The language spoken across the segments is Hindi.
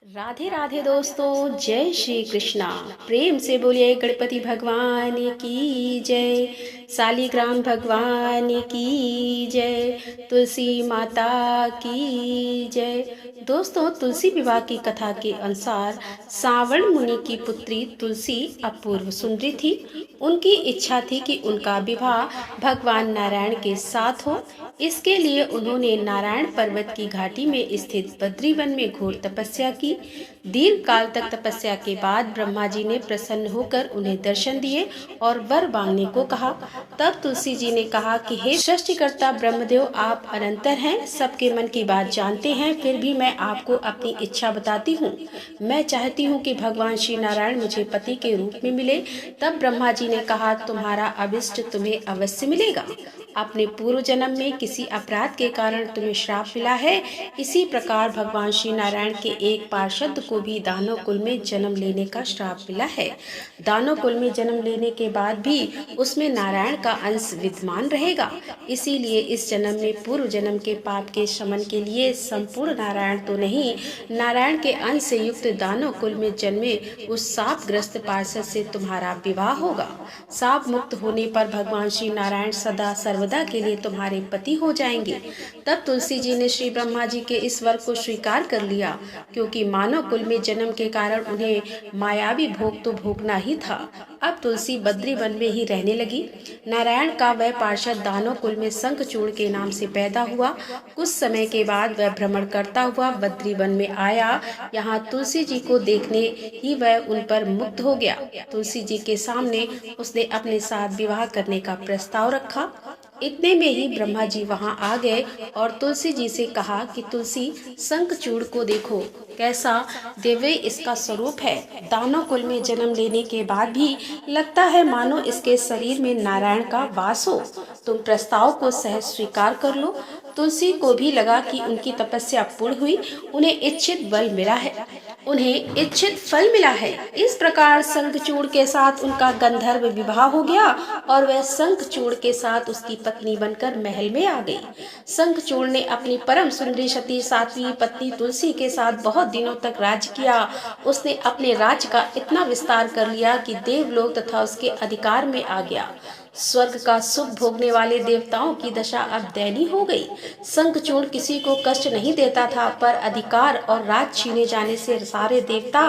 राधे राधे दोस्तों, जय श्री कृष्णा। प्रेम से बोलिए गणपति भगवान की जय, शालिग्राम भगवान की जय, तुलसी माता की जय। दोस्तों, तुलसी विवाह की कथा के अनुसार सावण मुनि की पुत्री तुलसी अपूर्व सुंदरी थी। उनकी इच्छा थी कि उनका विवाह भगवान नारायण के साथ हो। इसके लिए उन्होंने नारायण पर्वत की घाटी में स्थित बद्रीवन में घोर तपस्या की। दीर्घ काल तक तपस्या के बाद ब्रह्मा जी ने प्रसन्न होकर उन्हें दर्शन दिए और वर मांगने को कहा। तब तुलसी जी ने कहा कि हे सृष्टिकर्ता ब्रह्मदेव, आप अनंतर हैं, सबके मन की बात जानते हैं, फिर भी मैं आपको अपनी इच्छा बताती हूँ। मैं चाहती हूँ कि भगवान श्री नारायण मुझे पति के रूप में मिले। तब ब्रह्मा जी ने कहा, तुम्हारा अभिष्ट तुम्हें अवश्य मिलेगा। अपने पूर्व जन्म में किसी अपराध के कारण तुम्हें श्राप मिला है। इसी प्रकार भगवान श्री नारायण के एक पार्षद को भी दानव कुल में जन्म लेने का श्राप मिला है। दानव कुल में जन्म लेने के बाद भी उसमें नारायण का अंश विद्यमान रहेगा। इसीलिए इस जन्म में पूर्व जन्म के पाप के शमन के लिए संपूर्ण नारायण तो नहीं, नारायण के अंश से युक्त दानव कुल में जन्मे उस शापग्रस्त पार्षद से तुम्हारा विवाह होगा। शाप मुक्त होने पर भगवान श्री नारायण सदा सर्वदा के लिए तुम्हारे पति हो जाएंगे। तब तुलसी जी ने श्री ब्रह्मा जी के इस वर को स्वीकार कर लिया, क्योंकि मानव कुल में जन्म के कारण उन्हें मायावी भोग तो भोगना ही था। अब तुलसी बद्री वन में ही रहने लगी। नारायण का वह पार्षद दानव कुल में शंखचूड़ के नाम से पैदा हुआ। कुछ समय के बाद वह भ्रमण करता हुआ बद्री वन में आया। यहाँ तुलसी जी को देखने ही वह उन पर मुग्ध हो गया। तुलसी जी के सामने उसने अपने साथ विवाह करने का प्रस्ताव रखा। इतने में ही ब्रह्मा जी वहां आ गए और तुलसी जी से कहा कि तुलसी, शंखचूड़ को देखो, कैसा दिव्य इसका स्वरूप है। दानव कुल में जन्म लेने के बाद भी लगता है मानो इसके शरीर में नारायण का वास हो। तुम प्रस्ताव को सहज स्वीकार कर लो। तुलसी को भी लगा कि उनकी तपस्या पूर्ण हुई, उन्हें इच्छित बल मिला है, उन्हें इच्छित फल मिला है। इस प्रकार शंखचूड़ के साथ उनका गंधर्व विवाह हो गया और वह शंखचूड़ के साथ उसकी पत्नी बनकर महल में आ गई। शंखचूड़ ने अपनी परम सुंदरी सती सातवीं पत्नी तुलसी के साथ बहुत दिनों तक राज्य किया। उसने अपने राज्य का इतना विस्तार कर लिया कि देवलोक तथा उसके अधिकार में आ गया। स्वर्ग का सुख भोगने वाले देवताओं की दशा अब दयनीय हो गई। शंखचूड़ किसी को कष्ट नहीं देता था, पर अधिकार और राज छीने जाने से सारे देवता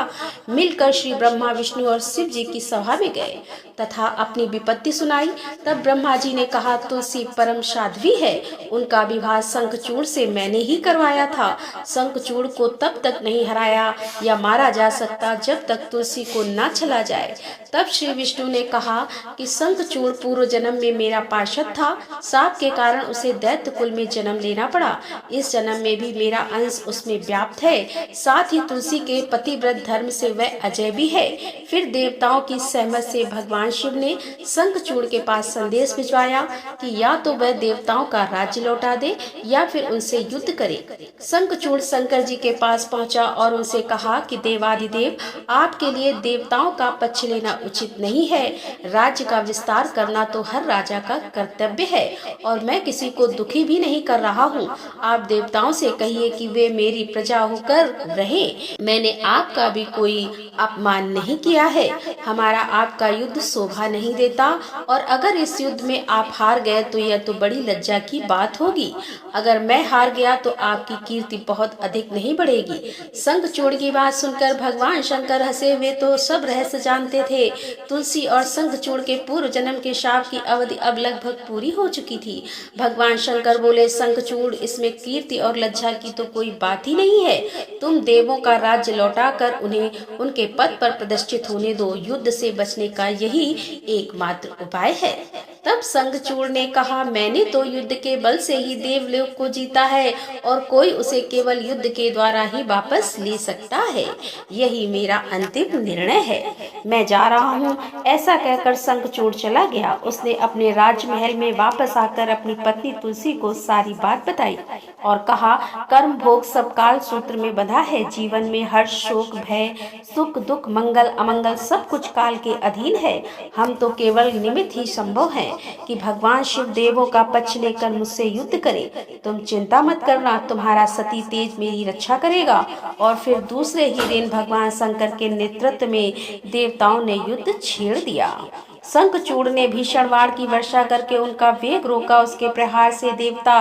मिलकर श्री ब्रह्मा, विष्णु और शिव जी की सभा में गए तथा अपनी विपत्ति सुनाई। तब ब्रह्मा जी ने कहा, तुलसी परम साध्वी है, उनका विवाह शंखचूड़ से मैंने ही करवाया था। शंखचूड़ को तब तक नहीं हराया या मारा जा सकता जब तक तुलसी को न चला जाए। तब श्री विष्णु ने कहा कि शंखचूड़ पूर्व जन्म में मेरा पार्षद था। शाप के कारण उसे दैत्य कुल में जन्म लेना पड़ा। इस जन्म में भी मेरा अंश उसमें व्याप्त है। साथ ही तुलसी के पतिव्रत धर्म से वह अजय भी है। फिर देवताओं की सहमत से भगवान शिव ने शंखचूड़ के पास संदेश भिजवाया कि या तो वह देवताओं का राज्य लौटा दे या फिर उनसे युद्ध करे। शंखचूड़ शंकर जी के पास पहुंचा और उनसे कहा कि देवाधिदेव, आपके लिए देवताओं का पक्ष लेना उचित नहीं है। राज्य का विस्तार करना तो हर राजा का कर्तव्य है और मैं किसी को दुखी भी नहीं कर रहा हूँ। आप देवताओं से कहिए कि वे मेरी प्रजा होकर रहे। मैंने आपका भी कोई अपमान नहीं किया है। हमारा आपका युद्ध शोभा नहीं देता और अगर इस युद्ध में आप हार गए तो यह तो बड़ी लज्जा की बात होगी। अगर मैं हार गया तो आपकी कीर्ति बहुत अधिक नहीं बढ़ेगी। शंखचूड़ की बात सुनकर भगवान शंकर हंसे। वे तो सब रहस्य जानते थे। तुलसी और शंखचूड़ के पूर्व जन्म के शाप की अवधि अब लगभग पूरी हो चुकी थी। भगवान शंकर बोले, शंखचूड़, इसमें कीर्ति और लज्जा की तो कोई बात ही नहीं है। तुम देवों का राज्य लौटाकर उन्हें उनके पद पर प्रतिष्ठित होने दो। युद्ध से बचने का यही एकमात्र उपाय है। तब शंखचूड़ ने कहा, मैंने तो युद्ध के बल से ही देवलोक को जीता है और कोई उसे केवल युद्ध के द्वारा ही वापस ले सकता है। यही मेरा अंतिम निर्णय है। मैं जा रहा हूँ। ऐसा कहकर शंखचूड़ चला गया। उसने अपने राजमहल में वापस आकर अपनी पत्नी तुलसी को सारी बात बताई और कहा, कर्म भोग सब काल सूत्र में बंधा है। जीवन में हर्ष, शोक, भय, सुख, दुख, मंगल, अमंगल सब कुछ काल के अधीन है। हम तो केवल निमित्त ही संभव हैं। कि भगवान शिव देवों का पक्ष लेकर मुझसे युद्ध करें। तुम चिंता मत करना, तुम्हारा सती तेज मेरी रक्षा करेगा। और फिर दूसरे ही दिन भगवान शंकर के नेतृत्व में देवताओं ने युद्ध छेड़ दिया। शंखचूड़ ने भीषण बाण की वर्षा करके उनका वेग रोका। उसके प्रहार से देवता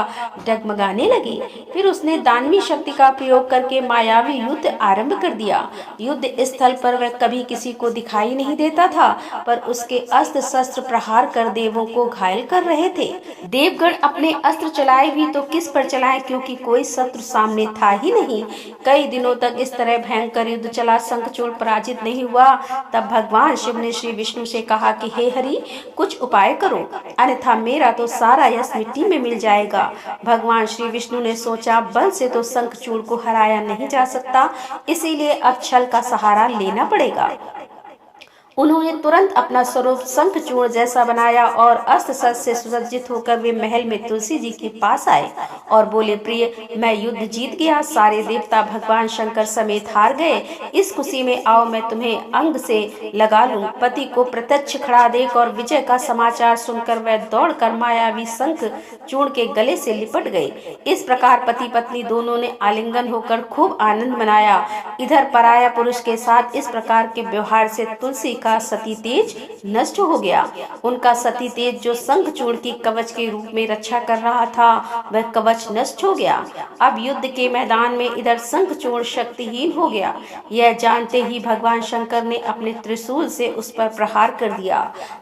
डगमगाने लगे। फिर उसने दानवी शक्ति का प्रयोग करके मायावी युद्ध आरंभ कर दिया। युद्ध स्थल पर वह कभी किसी को दिखाई नहीं देता था, पर उसके अस्त्र शस्त्र प्रहार कर देवों को घायल कर रहे थे। देवगण अपने अस्त्र चलाए भी तो किस पर चलाए, क्योंकि कोई शत्रु सामने था ही नहीं। कई दिनों तक इस तरह भयंकर युद्ध चला। शंखचूड़ पराजित नहीं हुआ। तब भगवान शिव ने श्री विष्णु से कहा कि हे हरि, कुछ उपाय करो, अन्यथा मेरा तो सारा यश मिट्टी में मिल जाएगा। भगवान श्री विष्णु ने सोचा, बल से तो शंखचूड़ को हराया नहीं जा सकता, इसीलिए अब छल का सहारा लेना पड़ेगा। उन्होंने तुरंत अपना स्वरूप शंखचूड़ जैसा बनाया और अस्त्र शस्त्र से सुसज्जित होकर वे महल में तुलसी जी के पास आए और बोले, प्रिय, मैं युद्ध जीत गया। सारे देवता भगवान शंकर समेत हार गए। इस खुशी में आओ मैं तुम्हें अंग से लगा लूं। पति को प्रत्यक्ष खड़ा देख और विजय का समाचार सुनकर वह दौड़कर मायावी शंखचूड़ के गले से लिपट गए। इस प्रकार पति पत्नी दोनों ने आलिंगन होकर खूब आनंद मनाया। इधर पराया पुरुष के साथ इस प्रकार के व्यवहार से तुलसी का सती तेज नष्ट हो गया। उनका सती तेज जो शंखचूड़ की कवच के रूप में रक्षा कर रहा था, वह कवच नष्ट हो गया। अब युद्ध के मैदान में इधर शंखचूड़ शक्तिहीन हो गया। यह जानते ही भगवान शंकर ने अपने त्रिशूल से उस पर प्रहार कर दिया।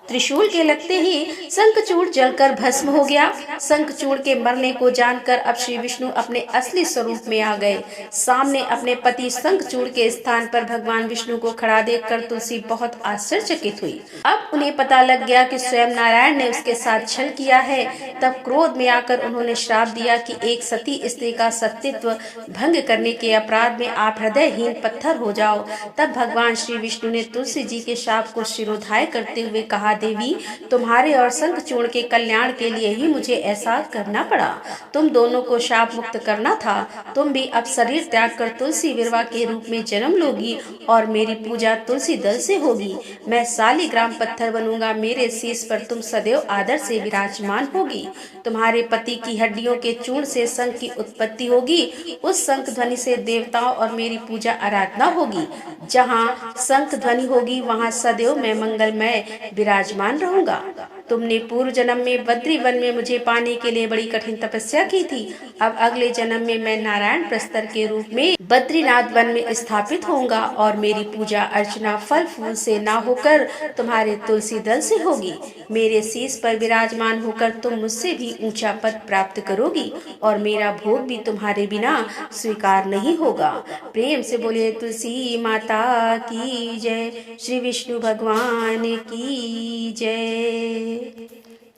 त्रिशूल के लगते ही शंखचूड़ जलकर भस्म हो गया। शंखचूड़ के मरने को जानकर अब श्री विष्णु अपने असली स्वरूप में आ गए। सामने अपने पति शंखचूड़ के स्थान पर भगवान विष्णु को खड़ा देखकर तुलसी बहुत आश्चर्यचकित हुई। अब उन्हें पता लग गया कि स्वयं नारायण ने उसके साथ छल किया है। तब क्रोध में आकर उन्होंने श्राप दिया कि एक सती स्त्री का सतीत्व भंग करने के अपराध में आप हृदयहीन पत्थर हो जाओ। तब भगवान श्री विष्णु ने तुलसी जी के शाप को शिरोधार्य करते हुए कहा, देवी, तुम्हारे और शंखचूड़ के कल्याण के लिए ही मुझे ऐसा करना पड़ा। तुम दोनों को शाप मुक्त करना था। तुम भी अब शरीर त्याग कर तुलसी विरवा के रूप में जन्म लोगी और मेरी पूजा तुलसी दल से होगी। मैं शालिग्राम पत्थर बनूंगा। मेरे शीश पर तुम सदैव आदर से विराजमान होगी। तुम्हारे पति की हड्डियों के चूर्ण से शंख की उत्पत्ति होगी। उस शंख ध्वनि से देवताओं और मेरी पूजा आराधना होगी। जहाँ शंख ध्वनि होगी वहाँ सदैव मैं मंगलमय विराजमान रहूंगा। तुमने पूर्व जन्म में बद्री वन में मुझे पाने के लिए बड़ी कठिन तपस्या की थी। अब अगले जन्म में मैं नारायण प्रस्तर के रूप में बद्रीनाथ वन में स्थापित होऊंगा और मेरी पूजा अर्चना फल फूल से ना होकर तुम्हारे तुलसी दल से होगी। मेरे शीश पर विराजमान होकर तुम मुझसे भी ऊंचा पद प्राप्त करोगी और मेरा भोग भी तुम्हारे बिना स्वीकार नहीं होगा। प्रेम से बोलिए तुलसी माता की जय, श्री विष्णु भगवान की जय।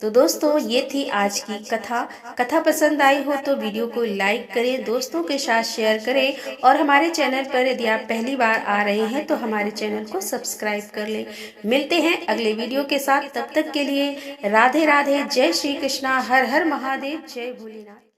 तो दोस्तों, ये थी आज की कथा पसंद आई हो तो वीडियो को लाइक करें, दोस्तों के साथ शेयर करें और हमारे चैनल पर यदि आप पहली बार आ रहे हैं तो हमारे चैनल को सब्सक्राइब कर लें। मिलते हैं अगले वीडियो के साथ, तब तक के लिए राधे राधे, जय श्री कृष्णा, हर हर महादेव, जय भोलेनाथ।